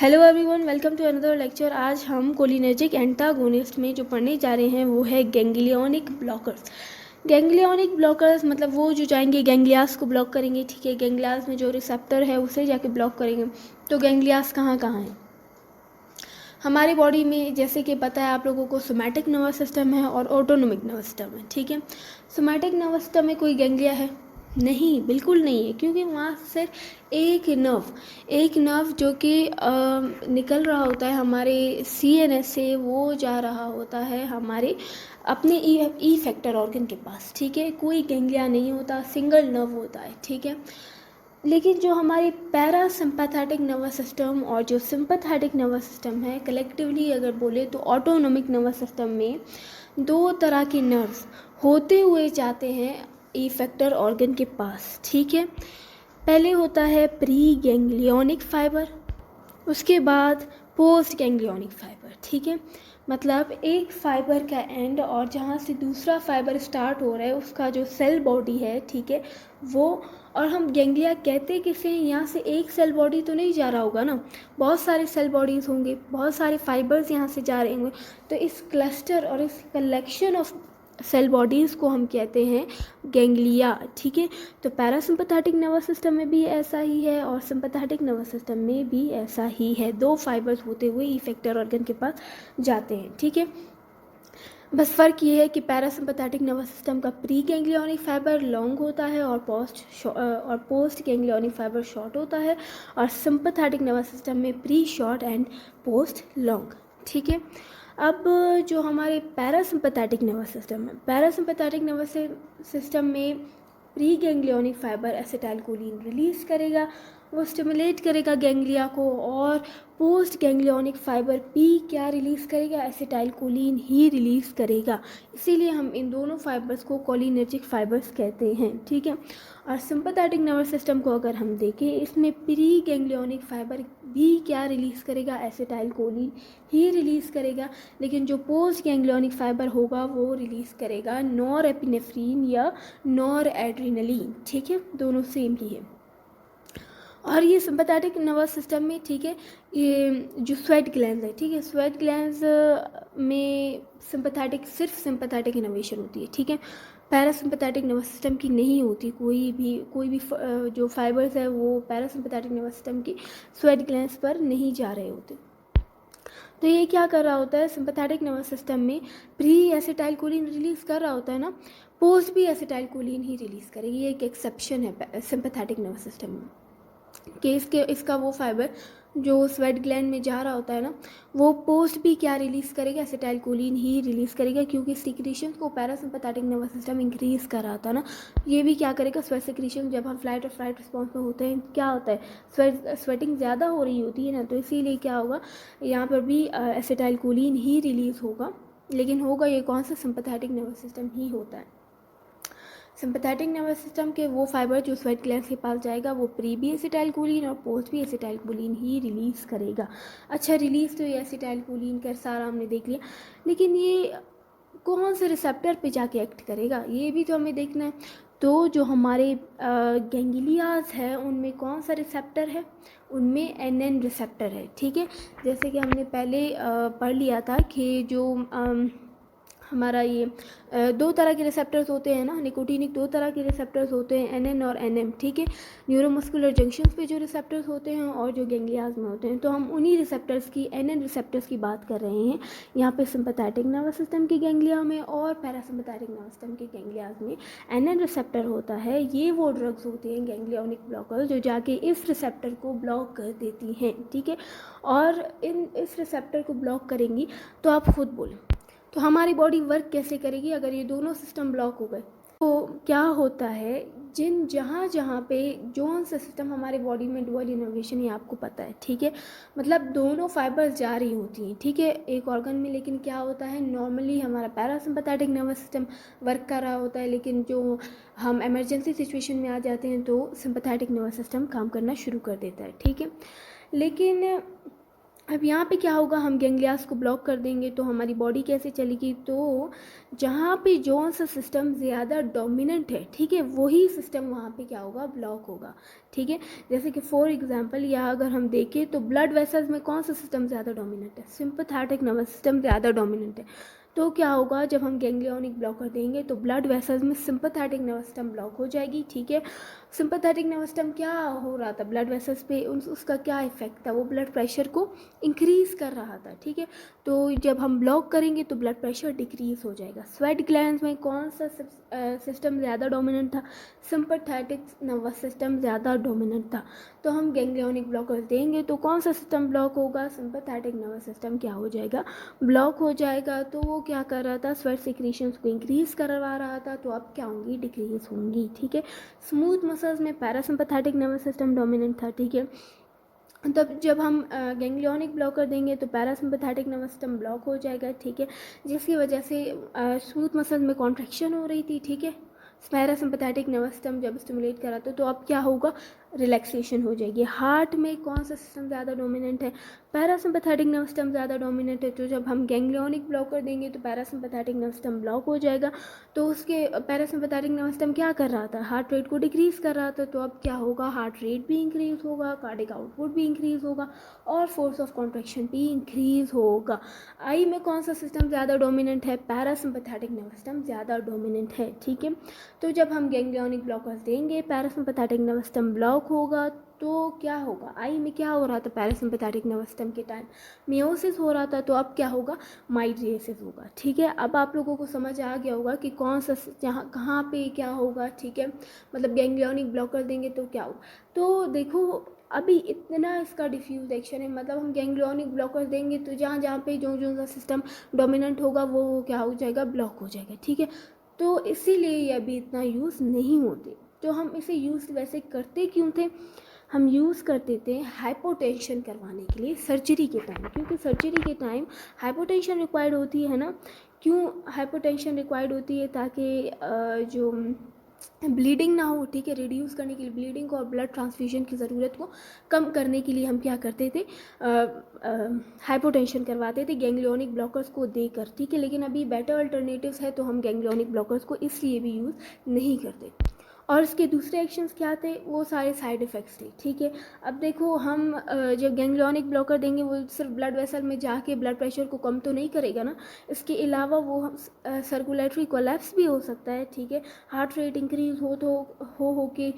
Hello everyone, welcome to another lecture. आज हम cholinergic antagonist में जो पढ़ने जा रहे हैं वो है गैंग्लियोनिक ब्लॉकर्स। गैंग्लियोनिक ब्लॉकर्स मतलब वो जो जाएंगे गैंग्लियास को ब्लॉक करेंगे। ठीक है, गैंग्लियास में जो रिसेप्टर है उसे जाके ब्लॉक करेंगे। तो गैंग्लियास कहाँ कहाँ है हमारी बॉडी में? जैसे कि पता है आप लोगों को, सोमैटिक नर्वस सिस्टम है और ऑटोनोमिक नर्वस सिस्टम है। ठीक है, सोमैटिक नर्वस सिस्टम में कोई गैंग्लिया है? नहीं, बिल्कुल नहीं है, क्योंकि वहाँ सिर्फ एक नर्व जो कि निकल रहा होता है हमारे CNS से, वो जा रहा होता है हमारे अपने ई फैक्टर ऑर्गन के पास। ठीक है, कोई गैंग्लिया नहीं होता, सिंगल नर्व होता है। ठीक है, लेकिन जो हमारी पैरासिम्पैथेटिक नर्वस सिस्टम और जो सिंपैथेटिक नर्वस सिस्टम है, कलेक्टिवली अगर बोले तो ऑटोनोमिक नर्वस सिस्टम में दो तरह के नर्व्स होते हुए जाते हैं इफेक्टर ऑर्गन के पास। ठीक है, पहले होता है प्री गैंग्लियोनिक फाइबर, उसके बाद पोस्ट गैंग्लियोनिक फाइबर। ठीक है, मतलब एक फाइबर का एंड और जहाँ से दूसरा फाइबर स्टार्ट हो रहा है उसका जो सेल बॉडी है, ठीक है, वो। और हम गैंग्लिया कहते किसे हैं? यहाँ से एक सेल बॉडी तो नहीं जा रहा होगा ना, बहुत सारे सेल बॉडीज़ होंगे, बहुत सारे फाइबर्स यहाँ से जा रहे होंगे। तो इस क्लस्टर और इस कलेक्शन ऑफ सेल बॉडीज़ को हम कहते हैं गैंग्लिया। ठीक है, तो पैरासिम्पैथेटिक नर्वस सिस्टम में भी ऐसा ही है और सिंपैथेटिक नर्वस सिस्टम में भी ऐसा ही है। दो फाइबर्स होते हुए इफेक्टर ऑर्गन के पास जाते हैं। ठीक है, बस फ़र्क ये है कि पैरासिम्पैथेटिक नर्वस सिस्टम का प्री गैंग्लियोनिक फाइबर लॉन्ग होता है और पोस्ट गैंग्लियोनिक फाइबर शॉर्ट होता है, और सिंपैथेटिक नर्वस सिस्टम में pre short and post long. ठीक है, अब जो हमारे पैरासिम्पैथेटिक नर्वस सिस्टम है, पैरासिम्पैथेटिक नर्वस सिस्टम में pre ganglionic fibre acetylcholine release करेगा, वो स्टिमुलेट करेगा गैंग्लिया को, और पोस्ट गैंग्लियोनिक फाइबर पी क्या रिलीज़ करेगा? एसिटाइलकोलिन ही रिलीज़ करेगा। इसीलिए हम इन दोनों फाइबर्स को कोलिनर्जिक फाइबर्स कहते हैं। ठीक है, और सिंपैथेटिक नर्वस सिस्टम को अगर हम देखें, इसमें प्री गैंग्लियोनिक फाइबर भी क्या रिलीज़ करेगा? एसिटाइलकोलिन ही रिलीज़ करेगा, लेकिन जो पोस्ट गैंग्लियोनिक फाइबर होगा वो रिलीज़ करेगा नॉर एपिनेफ्रीन या नॉर एड्रेनलिन। ठीक है, दोनों सेम ही है। और ये सिंपैथेटिक नर्वस सिस्टम में, ठीक है, ये जो स्वेट ग्लैंड्स है, ठीक है, स्वेट ग्लैंड्स में सिर्फ सिंपैथेटिक इनर्वेशन होती है। ठीक है, पैरासिम्पैथेटिक नर्वस सिस्टम की नहीं होती। कोई भी जो फाइबर्स है वो पैरासिम्पैथेटिक नर्वस सिस्टम की स्वेट ग्लैंड्स पर नहीं जा रहे होते। तो ये क्या कर रहा होता है? सिंपैथेटिक नर्वस सिस्टम में प्री एसिटाइलकोलिन रिलीज़ कर रहा होता है ना, पोस्ट भी एसिटाइलकोलिन ही रिलीज़ करेगी। ये एक एक्सेप्शन है सिंपैथेटिक नर्वस सिस्टम में कि इसका वो फाइबर जो स्वेट ग्लैंड में जा रहा होता है ना, वो पोस्ट भी क्या रिलीज़ करेगा? एसिटाइलकोलिन ही रिलीज़ करेगा, क्योंकि सिक्रीशन को पैरासिम्पैथेटिक नर्वस सिस्टम इंक्रीज़ कर रहा था ना। ये भी क्या करेगा? स्वेट सिक्रीशन, जब हम फ्लाइट और फ्लाइट रिस्पॉन्स में होते हैं, क्या होता है? स्वेटिंग ज़्यादा हो रही होती है ना, तो इसीलिए क्या होगा, यहाँ पर भी एसिटाइलकोलिन ही रिलीज़ होगा। लेकिन होगा ये कौन सा? सिंपैथेटिक नर्वस सिस्टम ही होता है। सिंपैथेटिक नर्वस सिस्टम के वो फाइबर जो स्वेट ग्लैंड्स के पास जाएगा, वो प्री भी एसिटाइलकोलिन और पोस्ट भी एसिटाइलकोलिन ही रिलीज़ करेगा। अच्छा, रिलीज़ तो ये एसिटाइलकोलिन का सारा हमने देख लिया, लेकिन ये कौन से रिसेप्टर पे जाके एक्ट करेगा, ये भी तो हमें देखना है। तो जो हमारे गैंग्लियाज है उनमें कौन सा रिसेप्टर है? उनमें NN रिसेप्टर है। ठीक है, जैसे कि हमने पहले पढ़ लिया था कि जो हमारा ये दो तरह के रिसेप्टर्स होते हैं ना, निकोटिनिक दो तरह के रिसेप्टर्स होते हैं, NN और NM। ठीक है, न्यूरोमस्कुलर जंक्शंस पे जो रिसेप्टर्स होते हैं और जो गैंग्लियाज में होते हैं। तो हम उन्हीं रिसेप्टर्स की, NN रिसेप्टर्स की बात कर रहे हैं यहाँ पे सिंपैथेटिक नर्वस सिस्टम की गैंग्लिया में, और पैरासिम्पैथेटिक नर्वस सिस्टम की गैंग्लियाज में NN रिसेप्टर होता है। ये वो ड्रग्स होती हैं गैंग्लियोनिक ब्लॉकर जो जाके इस रिसेप्टर को ब्लॉक कर देती हैं। ठीक है, और इस रिसेप्टर को ब्लॉक करेंगी। तो आप खुद बोलें, तो हमारी बॉडी वर्क कैसे करेगी अगर ये दोनों सिस्टम ब्लॉक हो गए? तो क्या होता है, जहाँ जहाँ पे जोन सा सिस्टम हमारे बॉडी में डुअल इनर्वेशन, ये आपको पता है। ठीक है, मतलब दोनों फाइबर्स जा रही होती हैं, ठीक है, एक ऑर्गन में। लेकिन क्या होता है, नॉर्मली हमारा पैरासिम्पैथेटिक नर्वस सिस्टम वर्क कर रहा होता है, लेकिन जो हम इमरजेंसी सिचुएशन में आ जाते हैं तो सिंपैथेटिक नर्वस सिस्टम काम करना शुरू कर देता है। ठीक है, लेकिन अब यहाँ पे क्या होगा, हम गैंग्लियास को ब्लॉक कर देंगे तो हमारी बॉडी कैसे चलेगी, तो जहाँ पे जो सा सिस्टम ज़्यादा डोमिनेंट है, ठीक है, वही सिस्टम वहाँ पे क्या होगा, ब्लॉक होगा, ठीक है। जैसे कि फॉर एग्जांपल यहाँ अगर हम देखें तो ब्लड वेसल्स में कौन सा सिस्टम ज़्यादा डोमिनेंट है, सिंपैथेटिक नर्वस सिस्टम ज़्यादा डोमिनेंट है। तो क्या होगा, जब हम गैंग्लियोनिक ब्लॉकर देंगे तो ब्लड वेसल्स में सिंपैथेटिक नर्वस सिस्टम ब्लॉक हो जाएगी, ठीक है। सिंपैथेटिक नर्वस सिस्टम क्या हो रहा था ब्लड वेसल्स पे, उसका क्या इफेक्ट था, वो ब्लड प्रेशर को इंक्रीज़ कर रहा था, ठीक है। तो जब हम ब्लॉक करेंगे तो ब्लड प्रेशर डिक्रीज़ हो जाएगा। स्वेट ग्लैंड्स में कौन सा सिस्टम ज़्यादा डोमिनेंट था, सिंपैथेटिक नर्वस सिस्टम ज़्यादा डोमिनेंट था। तो हम गैंग्लियोनिक ब्लॉकर देंगे तो कौन सा सिस्टम ब्लॉक होगा, सिंपैथेटिक नर्वस सिस्टम क्या हो जाएगा, ब्लॉक हो जाएगा। तो वो क्या कर रहा था, स्वेट सिक्रीशंस को इंक्रीज़ करवा रहा था, तो अब क्या होंगी, डिक्रीज़ होंगी, ठीक है। स्मूथ मसल्स में पैरासिम्पैथेटिक नर्वस सिस्टम डोमिनेंट था, ठीक है। तब जब हम गैंग्लियोनिक ब्लॉकर देंगे तो पैरासिम्पैथेटिक नर्वस सिस्टम ब्लॉक हो जाएगा, ठीक है, जिसकी वजह से स्मूथ मसल में कॉन्ट्रैक्शन हो रही थी, ठीक है। पैरासिम्पैथेटिक नर्वस सिस्टम जब स्टिमुलेट करा तो अब क्या होगा, रिलैक्सेशन हो जाएगी। हार्ट में कौन सा सिस्टम ज़्यादा डोमिनेंट है, पैरासिम्पैथेटिक नर्वस सिस्टम ज़्यादा डोमिनेंट है। तो जब हम गैंग्लियोनिक ब्लॉकर देंगे तो पैरासिम्पैथेटिक नर्वस सिस्टम ब्लॉक हो जाएगा। तो उसके पैरासिम्पैथेटिक नर्वस सिस्टम क्या कर रहा था, हार्ट रेट को डिक्रीज़ कर रहा था। तो अब क्या होगा, हार्ट रेट भी इंक्रीज़ होगा, कार्डिक आउटपुट भी इंक्रीज़ होगा और फोर्स ऑफ कॉन्ट्रैक्शन भी इंक्रीज़ होगा। आई में कौन सा सिस्टम ज़्यादा डोमिनेंट है, पैरासिम्पैथेटिक नर्वस सिस्टम ज़्यादा डोमिनेंट है, ठीक है। तो जब हम गैंग्लियोनिक ब्लॉकर्स देंगे पैरासिम्पैथेटिक नर्वस सिस्टम ब्लॉक होगा। तो क्या होगा, आई में क्या हो रहा था, पैरासिम्पैथेटिक नर्वस सिस्टम के टाइम मियोसिस हो रहा था, तो अब क्या होगा, माइड्रिएसिस होगा, ठीक है। अब आप लोगों को समझ आ गया होगा कि कौन सा जहाँ कहाँ पे क्या होगा, ठीक है। मतलब गैंग्लियोनिक ब्लॉकर देंगे तो क्या होगा। तो देखो अभी इतना इसका डिफ्यूज एक्शन है, मतलब हम गैंग्लियोनिक ब्लॉकर देंगे तो जहाँ जहाँ पे जो जो सा सिस्टम डोमिनेंट होगा वो क्या हो जाएगा, ब्लॉक हो जाएगा, ठीक है। तो इसीलिए ये अभी इतना यूज़ नहीं होते। तो हम इसे यूज़ वैसे करते क्यों थे, हम यूज़ करते थे हाइपोटेंशन करवाने के लिए सर्जरी के टाइम, क्योंकि सर्जरी के टाइम हाइपोटेंशन रिक्वायर्ड होती है ना। क्यों हाइपोटेंशन रिक्वायर्ड होती है, ताकि जो ब्लीडिंग ना हो, ठीक है, रिड्यूस करने के लिए ब्लीडिंग को और ब्लड ट्रांसफ्यूजन की ज़रूरत को कम करने के लिए हम क्या करते थे, हाइपोटेंशन करवाते थे गैंग्लियोनिक ब्लॉकर्स को देकर, ठीक है। लेकिन अभी बेटर अल्टरनेटिव्स है तो हम गैंग्लियोनिक ब्लॉकर्स को इसलिए भी यूज़ नहीं करते। और इसके दूसरे एक्शंस क्या थे, वो सारे साइड इफ़ेक्ट्स थे, ठीक है। अब देखो हम जब गैंग्लियोनिक ब्लॉकर देंगे वो सिर्फ ब्लड वेसल में जाके ब्लड प्रेशर को कम तो नहीं करेगा ना, इसके अलावा वो सर्कुलेटरी कोलैप्स भी हो सकता है, ठीक है। हार्ट रेट इंक्रीज़ हो के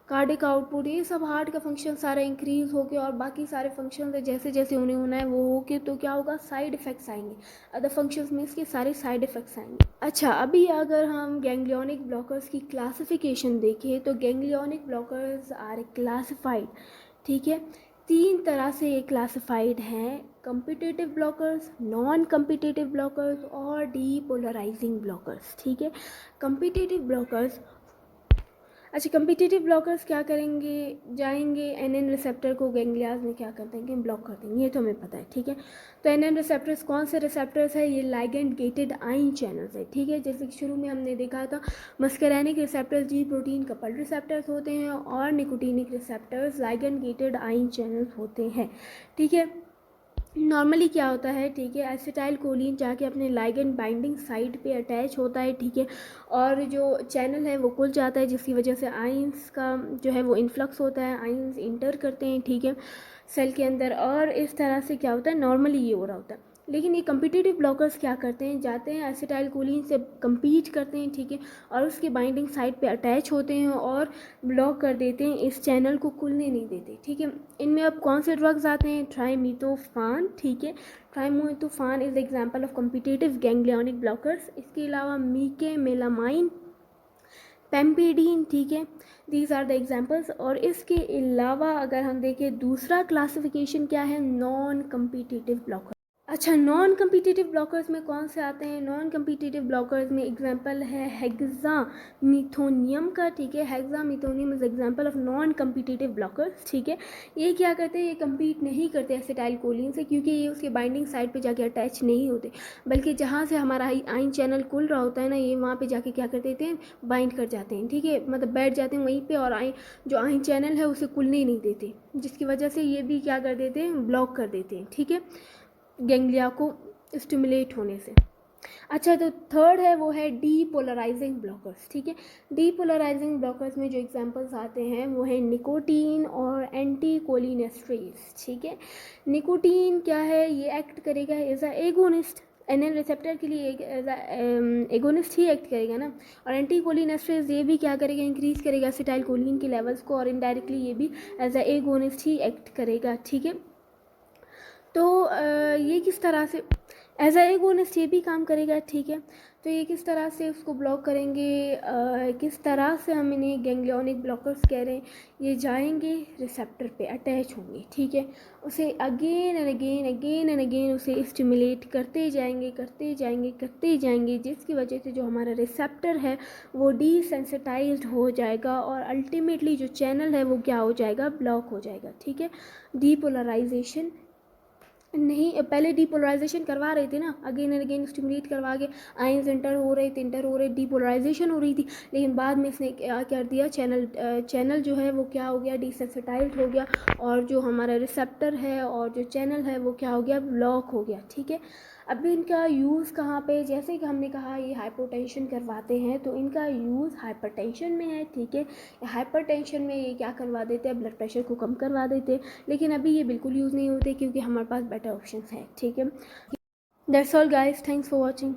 कार्डिक आउटपुट, ये सब हार्ट का फंक्शन सारा इंक्रीज़ हो के और बाकी सारे फंक्शन जैसे जैसे उन्हें होना है वो हो के, तो क्या होगा, साइड इफ़ेक्ट्स आएंगे, अदर फंक्शंस में इसके सारे साइड इफ़ेक्ट्स आएंगे। अच्छा, अभी अगर हम गैंग्लियोनिक ब्लॉकर्स की क्लासिफिकेशन देखें तो गैंग्लियोनिक ब्लॉकर्स आर क्लासिफाइड, ठीक है। 3 तरह से ये क्लासिफाइड हैं, competitive blockers, non competitive blockers और डीपोलराइजिंग ब्लॉकर्स, ठीक है। कम्पिटिटिव ब्लॉकर्स, अच्छा कम्पिटिटिव ब्लॉकर्स क्या करेंगे, जाएंगे एनएन रिसेप्टर को गैंग्लियाज में क्या कर देंगे, ब्लॉक कर देंगे, ये तो हमें पता है, ठीक है। तो एनएन रिसेप्टर्स कौन से रिसेप्टर्स है, ये लाइगेंड गेटेड आयन चैनल्स है, ठीक है। जैसे कि शुरू में हमने देखा था muscarinic receptors G protein coupled receptors होते हैं और nicotinic receptors ligand gated ion channels होते हैं, ठीक है। नॉर्मली क्या होता है, ठीक है, एसिटाइल कोलिन जाके अपने लाइगेंड बाइंडिंग साइट पे अटैच होता है, ठीक है, और जो चैनल है वो खुल जाता है, जिसकी वजह से आइंस का जो है वो इन्फ्लक्स होता है, आइंस इंटर करते हैं, ठीक है, सेल के अंदर, और इस तरह से क्या होता है, नॉर्मली ये हो रहा होता है। लेकिन ये कम्पिटिटिव ब्लॉकर्स क्या करते हैं, जाते हैं एसिटाइल कोलिन से कम्पीट करते हैं, ठीक है, और उसके बाइंडिंग साइट पे अटैच होते हैं और ब्लॉक कर देते हैं, इस चैनल को खुलने नहीं देते, ठीक है। इनमें अब कौन से ड्रग्स आते हैं, ट्राइमिथोफान, ठीक है, trimethaphan is example of competitive ganglionic blockers. इसके अलावा मीके मेलामाइन, पेम्पिडीन, ठीक है, दीज आर द एग्जाम्पल्स। और इसके अलावा अगर हम देखें दूसरा क्लासिफिकेशन क्या है, नॉन कम्पिटिटिव ब्लॉकर। अच्छा, नॉन कम्पिटिटिव ब्लॉकर्स में कौन से आते हैं? नॉन कम्पिटिटिव ब्लॉकर्स में एग्जांपल है हेक्सामिथोनियम का, ठीक है। Hexamethonium is example of non competitive blockers, ठीक है। ये क्या करते हैं, ये कम्पीट नहीं करते एसिटाइलकोलिन से, क्योंकि ये उसके बाइंडिंग साइट पे जाके अटैच नहीं होते, बल्कि जहाँ से हमारा आयन चैनल खुल रहा होता है ना, ये वहाँ पे जाके क्या कर देते हैं, बाइंड कर जाते हैं, ठीक है। मतलब बैठ जाते हैं वहीं पे, और जो आयन चैनल है उसे खुलने ही नहीं देते, जिसकी वजह से ये भी क्या कर देते हैं, ब्लॉक कर देते हैं, ठीक है, गैंग्लिया को स्टिमुलेट होने से। अच्छा, तो थर्ड है वो है डीपोलराइजिंग ब्लॉकर्स, ठीक है। डीपोलराइजिंग ब्लॉकर्स में जो एग्जांपल्स आते हैं वो है निकोटीन और एंटीकोलिनेस्ट्रेज, ठीक है। निकोटीन क्या है, ये एक्ट करेगा as a agonist, NN receptor के लिए एज अ एगोनिस्ट ही एक्ट करेगा ना। और एंटीकोलिनेस्ट्रेज ये भी क्या करेगा, इंक्रीज करेगा एसिटाइलकोलिन के लेवल्स को, और इनडायरेक्टली ये भी एज अ एगोनिस्ट ही एक्ट करेगा, ठीक है। तो ये किस तरह से एज अ एगोनिस्ट ये भी काम करेगा, ठीक है। तो ये किस तरह से उसको ब्लॉक करेंगे, किस तरह से हम इन्हें गैंग्लियोनिक ब्लॉकर्स कह रहे हैं, ये जाएंगे रिसेप्टर पे अटैच होंगे, ठीक है। उसे again and again again and again उसे स्टिमुलेट करते जाएंगे करते जाएंगे करते जाएंगे, जिसकी वजह से जो हमारा रिसेप्टर है वो डिसेंसिटाइज्ड हो जाएगा, और अल्टीमेटली जो चैनल है वो क्या हो जाएगा, ब्लॉक हो जाएगा, ठीक है। डीपोलराइजेशन नहीं, पहले डीपोलराइजेशन करवा रहे थे ना, अगेन एंड अगेन स्टिमुलेट करवा के आयंस इंटर हो रहे, डीपोलराइजेशन हो रही थी, लेकिन बाद में इसने क्या कर दिया, चैनल जो है वो क्या हो गया, डिसेंसिटाइज्ड हो गया, और जो हमारा रिसेप्टर है और जो चैनल है वो क्या हो गया, ब्लॉक हो गया, ठीक है। अब इनका यूज़ कहाँ पे, जैसे कि हमने कहा ये हाइपोटेंशन करवाते हैं, तो इनका यूज़ हाइपरटेंशन में है, ठीक है। हाइपरटेंशन में ये क्या करवा देते हैं, ब्लड प्रेशर को कम करवा देते हैं, लेकिन अभी ये बिल्कुल यूज़ नहीं होते क्योंकि हमारे पास बेटर ऑप्शंस हैं, ठीक है। That's all guys, thanks for watching.